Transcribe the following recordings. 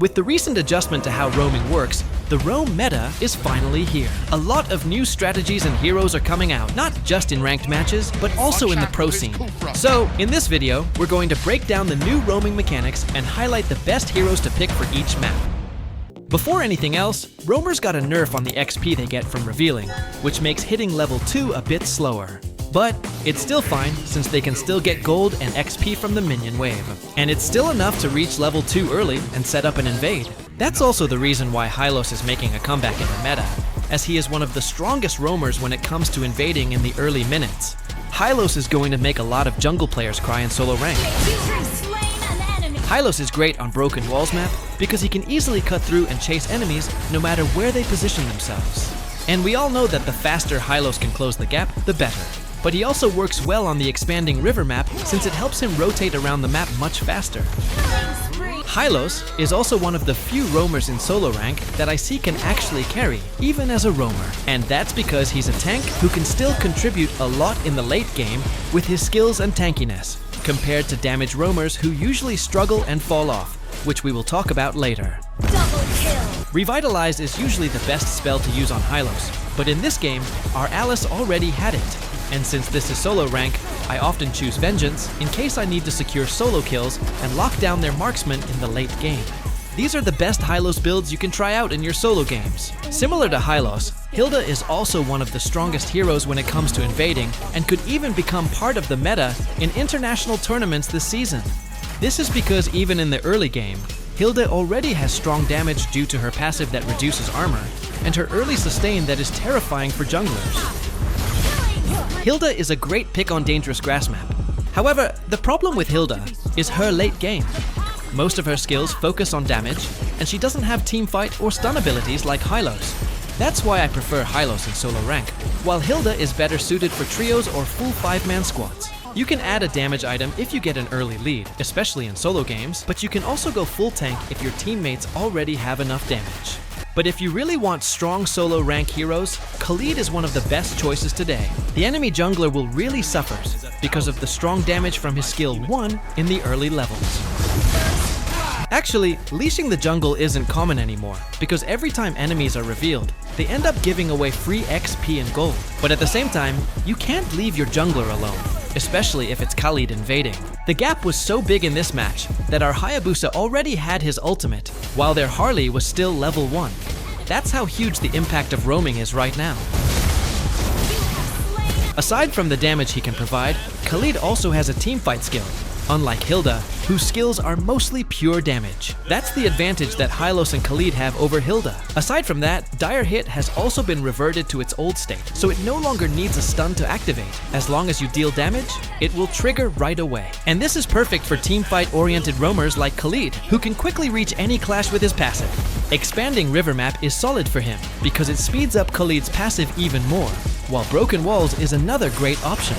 With the recent adjustment to how roaming works, the roam meta is finally here. A lot of new strategies and heroes are coming out, not just in ranked matches, but also in the pro scene. So, in this video, we're going to break down the new roaming mechanics and highlight the best heroes to pick for each map. Before anything else, roamers got a nerf on the XP they get from revealing, which makes hitting level 2 a bit slower. But it's still fine, since they can still get gold and XP from the minion wave. And it's still enough to reach level 2 early and set up an invade. That's also the reason why Hylos is making a comeback in the meta, as he is one of the strongest roamers when it comes to invading in the early minutes. Hylos is going to make a lot of jungle players cry in solo rank. Hylos is great on broken walls map because he can easily cut through and chase enemies no matter where they position themselves. And we all know that the faster Hylos can close the gap, the better. But he also works well on the expanding river map since it helps him rotate around the map much faster. Hylos is also one of the few roamers in solo rank that I see can actually carry, even as a roamer. And that's because he's a tank who can still contribute a lot in the late game with his skills and tankiness, compared to damage roamers who usually struggle and fall off, which we will talk about later. Double kill. Revitalize is usually the best spell to use on Hylos, but in this game, our Alice already had it. And since this is solo rank, I often choose Vengeance in case I need to secure solo kills and lock down their marksman in the late game. These are the best Hylos builds you can try out in your solo games. Similar to Hylos, Hilda is also one of the strongest heroes when it comes to invading and could even become part of the meta in international tournaments this season. This is because even in the early game, Hilda already has strong damage due to her passive that reduces armor and her early sustain that is terrifying for junglers. Hilda is a great pick on dangerous grass map. However, the problem with Hilda is her late game. Most of her skills focus on damage, and she doesn't have teamfight or stun abilities like Hylos. That's why I prefer Hylos in solo rank, while Hilda is better suited for trios or full 5-man squads. You can add a damage item if you get an early lead, especially in solo games, but you can also go full tank if your teammates already have enough damage. But if you really want strong solo rank heroes, Khaleed is one of the best choices today. The enemy jungler will really suffer because of the strong damage from his skill 1 in the early levels. Actually, leashing the jungle isn't common anymore, because every time enemies are revealed, they end up giving away free XP and gold. But at the same time, you can't leave your jungler alone, especially if it's Khaleed invading. The gap was so big in this match that our Hayabusa already had his ultimate, while their Harley was still level 1. That's how huge the impact of roaming is right now. Aside from the damage he can provide, Khaleed also has a teamfight skill, unlike Hilda, whose skills are mostly pure damage. That's the advantage that Hylos and Khaleed have over Hilda. Aside from that, Dire Hit has also been reverted to its old state, so it no longer needs a stun to activate. As long as you deal damage, it will trigger right away. And this is perfect for teamfight-oriented roamers like Khaleed, who can quickly reach any clash with his passive. Expanding River Map is solid for him, because it speeds up Khaleed's passive even more, while Broken Walls is another great option.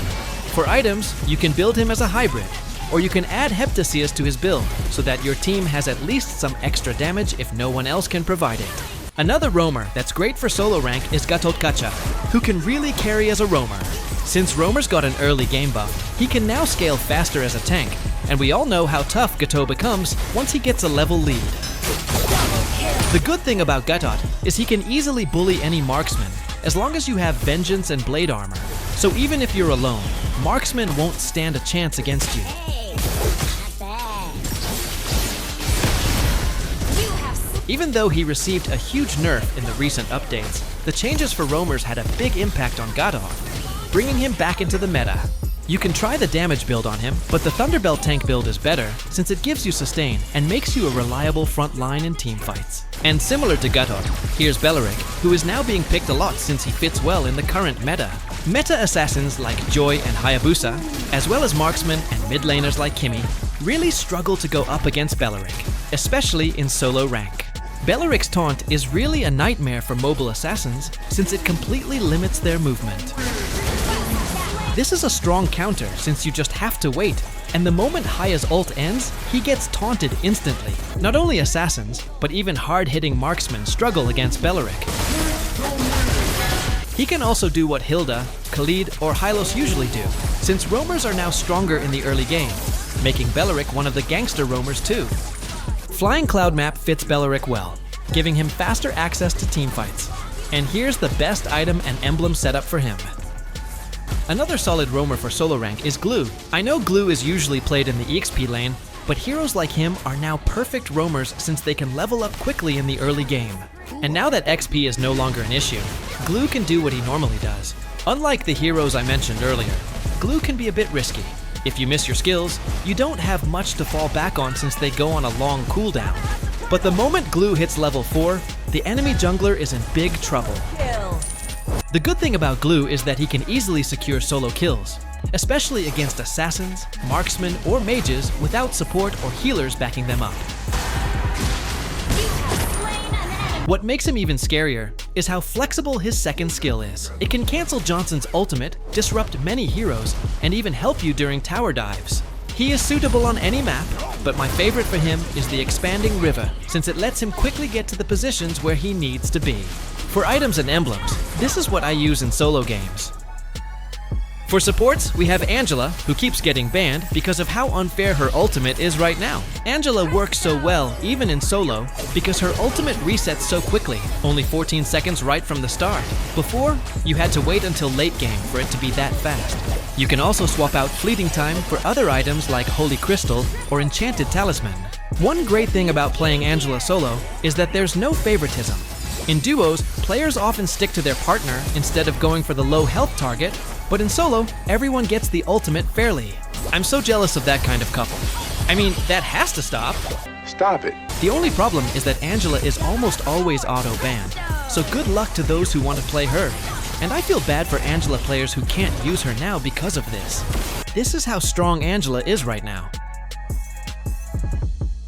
For items, you can build him as a hybrid, or you can add Heptasias to his build, so that your team has at least some extra damage if no one else can provide it. Another roamer that's great for solo rank is Gatotkaca, who can really carry as a roamer. Since roamers got an early game buff, he can now scale faster as a tank, and we all know how tough Gato becomes once he gets a level lead. The good thing about Gatot is he can easily bully any marksman, as long as you have Vengeance and Blade Armor. So even if you're alone, marksmen won't stand a chance against you. Even though he received a huge nerf in the recent updates, the changes for roamers had a big impact on Gatot, bringing him back into the meta. You can try the damage build on him, but the Thunderbelt tank build is better since it gives you sustain and makes you a reliable front line in teamfights. And similar to Gatot, here's Belerick, who is now being picked a lot since he fits well in the current meta. Meta assassins like Joy and Hayabusa, as well as marksmen and mid laners like Kimi, really struggle to go up against Belerick, especially in solo rank. Belerick's taunt is really a nightmare for mobile assassins since it completely limits their movement. This is a strong counter since you just have to wait, and the moment Haya's ult ends, he gets taunted instantly. Not only assassins, but even hard-hitting marksmen struggle against Belerick. He can also do what Hilda, Khaleed, or Hylos usually do, since roamers are now stronger in the early game, making Belerick one of the gangster roamers too. Flying Cloud map fits Belerick well, giving him faster access to teamfights. And here's the best item and emblem setup for him. Another solid roamer for solo rank is Gloo. I know Gloo is usually played in the EXP lane, but heroes like him are now perfect roamers since they can level up quickly in the early game. And now that XP is no longer an issue, Gloo can do what he normally does. Unlike the heroes I mentioned earlier, Gloo can be a bit risky. If you miss your skills, you don't have much to fall back on since they go on a long cooldown. But the moment Gloo hits level 4, the enemy jungler is in big trouble. The good thing about Gloo is that he can easily secure solo kills, especially against assassins, marksmen, or mages without support or healers backing them up. What makes him even scarier is how flexible his second skill is. It can cancel Johnson's ultimate, disrupt many heroes, and even help you during tower dives. He is suitable on any map, but my favorite for him is the expanding river, since it lets him quickly get to the positions where he needs to be. For items and emblems, this is what I use in solo games. For supports, we have Angela, who keeps getting banned because of how unfair her ultimate is right now. Angela works so well, even in solo, because her ultimate resets so quickly, only 14 seconds right from the start. Before, you had to wait until late game for it to be that fast. You can also swap out fleeting time for other items like Holy Crystal or Enchanted Talisman. One great thing about playing Angela solo is that there's no favoritism. In duos, players often stick to their partner instead of going for the low health target, but in solo, everyone gets the ultimate fairly. I'm so jealous of that kind of couple. I mean, that has to stop. Stop it. The only problem is that Angela is almost always auto-banned, so good luck to those who want to play her. And I feel bad for Angela players who can't use her now because of this. This is how strong Angela is right now.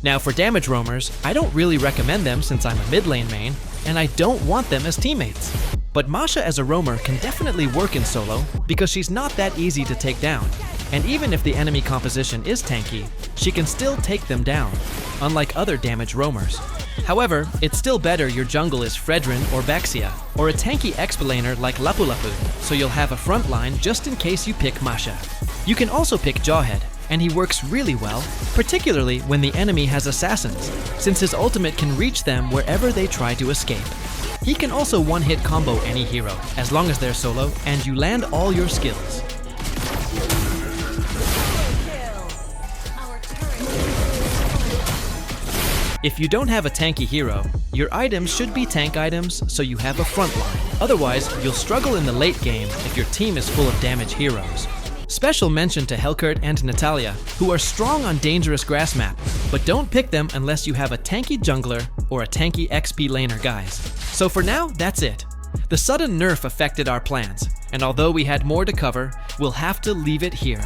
Now for damage roamers, I don't really recommend them since I'm a mid lane main, and I don't want them as teammates. But Masha as a roamer can definitely work in solo because she's not that easy to take down. And even if the enemy composition is tanky, she can still take them down, unlike other damage roamers. However, it's still better your jungle is Fredrin or Baxia, or a tanky exp laner like Lapu Lapu, so you'll have a front line just in case you pick Masha. You can also pick Jawhead, and he works really well, particularly when the enemy has assassins, since his ultimate can reach them wherever they try to escape. He can also one-hit combo any hero, as long as they're solo, and you land all your skills. If you don't have a tanky hero, your items should be tank items so you have a front line. Otherwise, you'll struggle in the late game if your team is full of damage heroes. Special mention to Helkert and Natalia, who are strong on dangerous grass map, but don't pick them unless you have a tanky jungler or a tanky XP laner, guys. So for now, that's it. The sudden nerf affected our plans, and although we had more to cover, we'll have to leave it here.